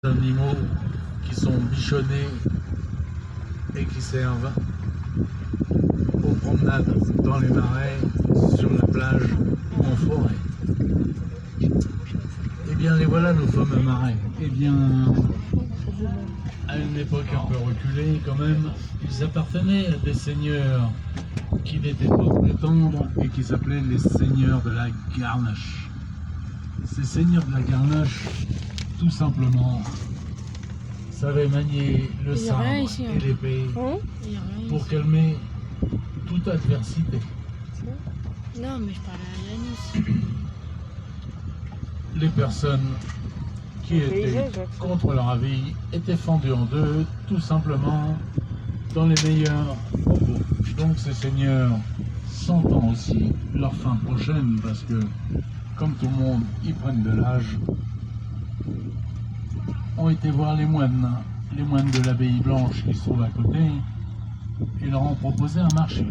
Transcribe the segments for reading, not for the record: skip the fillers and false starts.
Animaux qui sont bichonnés et qui servent aux promenades dans les marais, sur la plage ou en forêt. Eh bien, les voilà nos fameux marais. Eh bien, à une époque un peu reculée quand même, ils appartenaient à des seigneurs qui n'étaient pas très tendres et qui s'appelaient les seigneurs de la Garnache. Ces seigneurs de la Garnache, tout simplement, savaient manier le sabre et l'épée pour calmer toute adversité. Non, mais je parle à Yanis. Les personnes qui étaient contre leur avis étaient fendues en deux, tout simplement dans les meilleurs propos. Donc ces seigneurs, sentant aussi leur fin prochaine, parce que comme tout le monde, ils prennent de l'âge, ont été voir les moines de l'abbaye Blanche qui se trouvent à côté, et leur ont proposé un marché.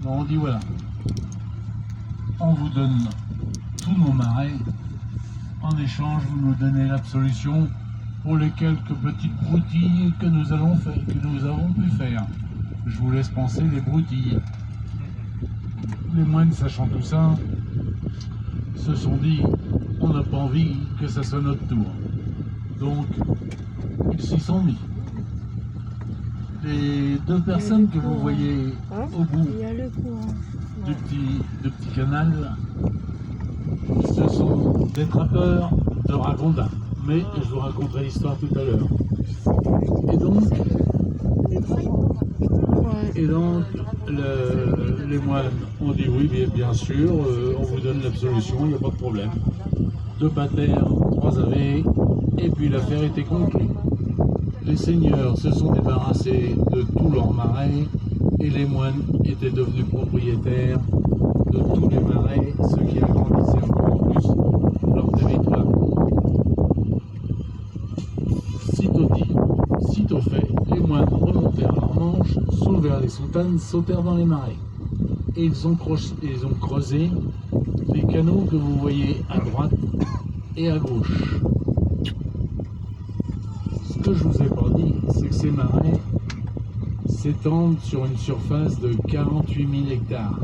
Ils leur ont dit voilà, on vous donne tous nos marais, en échange vous nous donnez l'absolution pour les quelques petites broutilles que nous avons pu faire. Je vous laisse penser les broutilles. Les moines, sachant tout ça, se sont dit on n'a pas envie que ça soit notre tour. Donc, ils s'y sont mis. Les deux personnes que vous voyez au bout du petit canal, ce sont des trappeurs de ragondins. Mais je vous raconterai l'histoire tout à l'heure. Et donc les moines ont dit oui, bien sûr, on vous donne l'absolution, il n'y a pas de problème. 2 pater, 3 ave, et puis l'affaire était conclue. Les seigneurs se sont débarrassés de tous leurs marais, et les moines étaient devenus propriétaires de tous les marais, ce qui agrandissait encore plus leur territoire. Sitôt dit, sitôt fait, les moines remontèrent leurs manches, soulevèrent les soutanes, sautèrent dans les marais. Et ils ont creusé les canaux que vous voyez à droite et à gauche. Ce que je vous ai pas dit, c'est que ces marais s'étendent sur une surface de 48 000 hectares.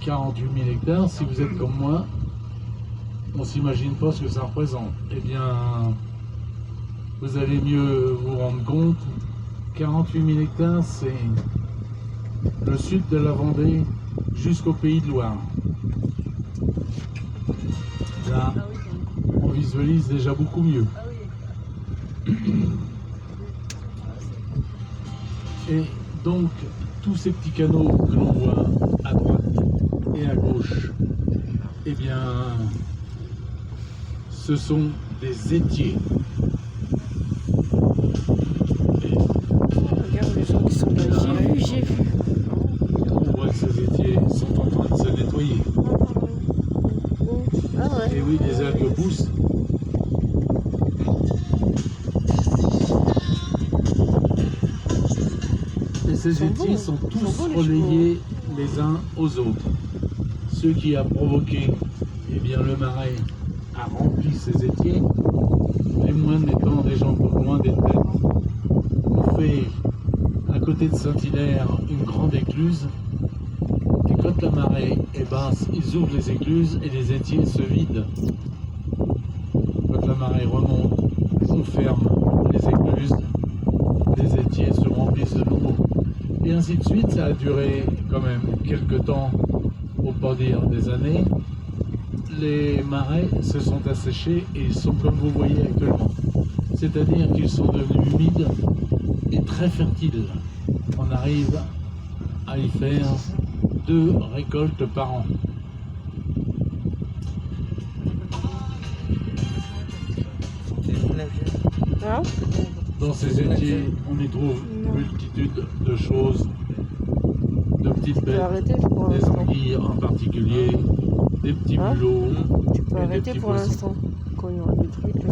48 000 hectares, si vous êtes comme moi, on ne s'imagine pas ce que ça représente. Eh bien, vous allez mieux vous rendre compte, 48 000 hectares, c'est le sud de la Vendée jusqu'au Pays de Loire. Là, on visualise déjà beaucoup mieux. Et donc, tous ces petits canaux que l'on voit à droite et à gauche, eh bien, ce sont des étiers. Regarde les gens qui sont là. J'ai vu. On voit que ces étiers sont en train de se nettoyer. Ah ouais. Et oui, les algues poussent. Et ces étiers sont tous relayés les uns aux autres. Ce qui a provoqué, eh bien, le marais a rempli ces étiers. Les moines étant des gens loin des têtes, on fait à côté de Saint-Hilaire une grande écluse. Et quand la marée est basse, ils ouvrent les écluses et les étiers se vident. Quand la marée remonte, on ferme les écluses, les étiers se remplissent de nouveau. Et ainsi de suite, ça a duré quand même quelques temps, pour pas dire des années. Les marais se sont asséchés et ils sont comme vous voyez actuellement. C'est-à-dire qu'ils sont devenus humides et très fertiles. On arrive à y faire 2 récoltes par an. Dans ces étiers, on y trouve multitude de choses, de petites bêtes, des anguilles en particulier, des petits mulots. Tu peux arrêter pour l'instant, quand il y aura des trucs.